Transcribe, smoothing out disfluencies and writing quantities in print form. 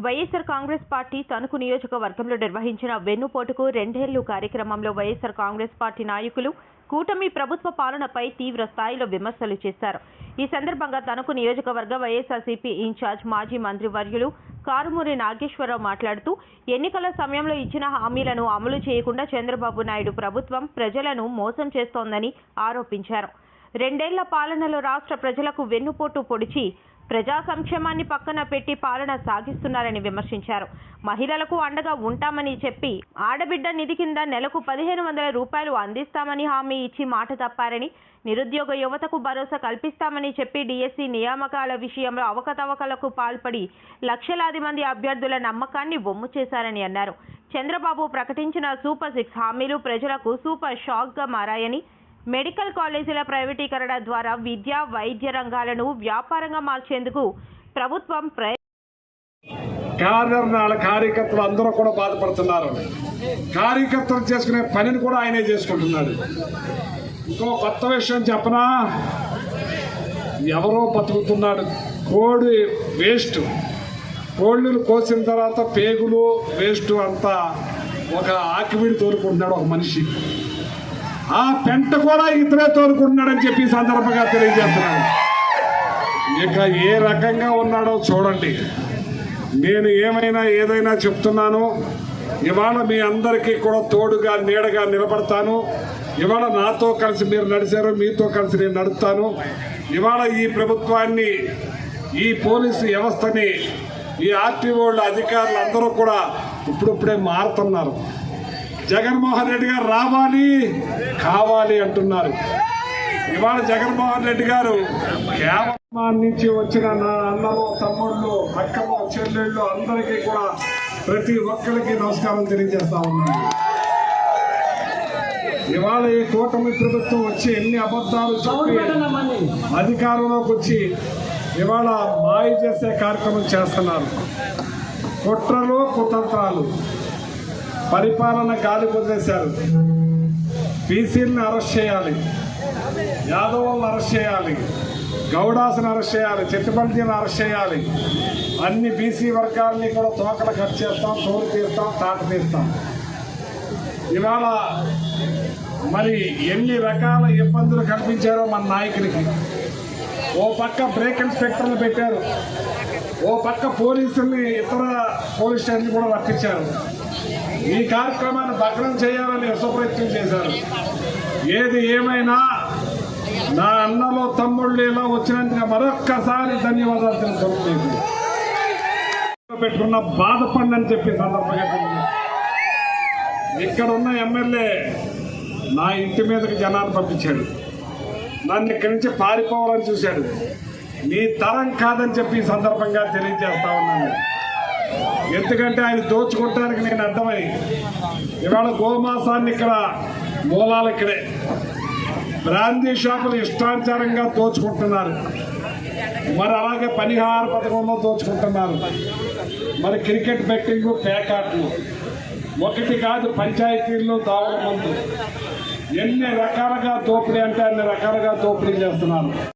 YSR Congress party Tanuku నియోజకవర్గంలో నిర్వహించిన వెన్నుపోటుకు రెండేళ్లు కార్యక్రమంలో వైఎస్ఆర్ కాంగ్రెస్ పార్టీ నాయకులు కూటమి ప్రభుత్వ పాలనపై తీవ్ర స్థాయిలో విమర్శలు చేశారు. ఈ సందర్భంగా తణుకు నియోజకవర్గ వైఎస్ఆర్సీపీ ఇన్ఛార్జ్ మాజీ మంత్రి వర్యులు కారుమూరి నాగేశ్వరరావు మాట్లాడుతూ ఎన్నికల సమయంలో ఇచ్చిన హామీలను అమలు చేయకుండా చంద్రబాబు నాయుడు ప్రభుత్వం ప్రజలను మోసం చేస్తోందని ఆరోపించారు. రెండేళ్ల పాలనలో రాష్ట్ర ప్రజలకు వెన్నుపోటు పొడిచి ప్రజా సంక్షేమాన్ని పక్కన పెట్టి పాలన సాగిస్తున్నారని విమర్శించారు. మహిళలకు అండగా ఉంటామని చెప్పి ఆడబిడ్డ నిధి కింద నెలకు 1500 రూపాయలు అందిస్తామని హామీ ఇచ్చి మాట తప్పారని, నిరుద్యోగ యువతకు భరోసా కల్పిస్తామని చెప్పి డిఎస్సి నియామకాల విషయంలో అవకతవకలకు పాల్పడి లక్షలాది మంది అభ్యర్థుల నమ్మకాన్ని వమ్ము చేశారని అన్నారు. చంద్రబాబు ప్రకటించిన సూపర్ 6 హామీలు ప్రజలకు సూపర్ షాక్గా మారాయని, మెడికల్ కాలేజీల ప్రైవేటీకరణ ద్వారా విద్య, వైద్య రంగాలను వ్యాపారంగా మార్చేందుకు ప్రభుత్వం కార్యకర్తలు అందరూ కూడా బాధపడుతున్నారు. కార్యకర్తలు చేసుకునే పనిని కూడా ఆయనే చేసుకుంటున్నాడు. ఇంకో కొత్త విషయం చెప్పనా, ఎవరో బతుకుతున్నాడు. కోడి వేస్ట్, కోళ్ళు కోసిన తర్వాత పేగులు వేస్ట్ అంతా ఒక ఆకివిడి తోలుకుంటున్నాడు ఒక మనిషి. ఆ పెంట కూడా ఇతరే తోలుకుంటున్నాడని చెప్పి సందర్భంగా తెలియజేస్తున్నాడు. ఇక ఏ రకంగా ఉన్నాడో చూడండి. నేను ఏదైనా చెప్తున్నాను. ఇవాళ మీ అందరికీ కూడా తోడుగా నీడగా నిలబడతాను. ఇవాళ నాతో కలిసి మీరు నడిచారు, మీతో కలిసి నేను నడుస్తాను. ఇవాళ ఈ ప్రభుత్వాన్ని, ఈ పోలీసు వ్యవస్థని, ఈ ఆర్టీఓల అధికారులు అందరూ కూడా ఇప్పుడిప్పుడే మారుతున్నారు. జగన్మోహన్ రెడ్డి గారు రావాలి, కావాలి అంటున్నారు. ఇవాళ జగన్మోహన్ రెడ్డి గారు కేవలం నుంచి వచ్చిన నా అన్నలు, తమ్ముళ్ళు, అక్కలు, చెల్లెళ్ళు అందరికీ కూడా ప్రతి ఒక్కరికి నమస్కారం తెలియజేస్తా ఉన్నాను. ఇవాళ ఈ కూటమి ప్రభుత్వం వచ్చి ఎన్ని అబద్ధాలు చెప్పి అధికారంలోకి వచ్చి ఇవాళ మాయ చేసే కార్యక్రమం చేస్తున్నారు. కుట్రలు, కుతంత్రాలు, పరిపాలన గాలి వదిలేశారు. బీసీలను అరెస్ట్ చేయాలి, యాదవులను అరెస్ట్ చేయాలి, గౌడాసును అరెస్ట్ చేయాలి, చెట్టుపల్లిని అరెస్ట్ చేయాలి. అన్ని బీసీ వర్గాలని కూడా తోకలు కట్ చేస్తాం, తోలు తీస్తాం, తాట తీస్తాం. ఇవాళ మరి ఎన్ని రకాల ఇబ్బందులు కల్పించారో మన నాయకుడికి. ఓ పక్క బ్రేక్ ఇన్స్పెక్టర్లు పెట్టారు, ఓ పక్క పోలీసుల్ని ఇతర పోలీస్ స్టేషన్లు కూడా రప్పించారు. ఈ కార్యక్రమాన్ని భగ్నం చేయాలని విశ్వప్రయత్నం చేశారు. ఏది ఏమైనా నా అన్నలో తమ్ముళ్ళు ఇలా వచ్చినందుకు మరొక్కసారి ధన్యవాదాలు తెలుపుతున్నాను. పెట్టుకున్న బాధపడని చెప్పి సందర్భంగా ఇక్కడ ఉన్న ఎమ్మెల్యే నా ఇంటి మీదకి జనాన్ని పంపించాడు. నన్ను ఇక్కడి నుంచి పారిపోవాలని చూశాడు. నీ తరం కాదని చెప్పి ఈ సందర్భంగా తెలియజేస్తా ఉన్నాను. ఎందుకంటే ఆయన దోచుకోవటానికి నేను అర్థమై ఇవాళ గోమాసాన్ని ఇక్కడ మూలాలు ఇక్కడే బ్రాందీ షాపులు ఇష్టానుసారంగా దోచుకుంటున్నారు. మరి అలాగే పరిహార పథకంలో దోచుకుంటున్నారు. మరి క్రికెట్ బెట్టింగ్, పేకాట్లు ఒకటి కాదు, పంచాయతీల్లో దావల మందు, ఎన్ని రకాలుగా దోపిడీ అంటే అన్ని రకాలుగా దోపిడీ చేస్తున్నారు.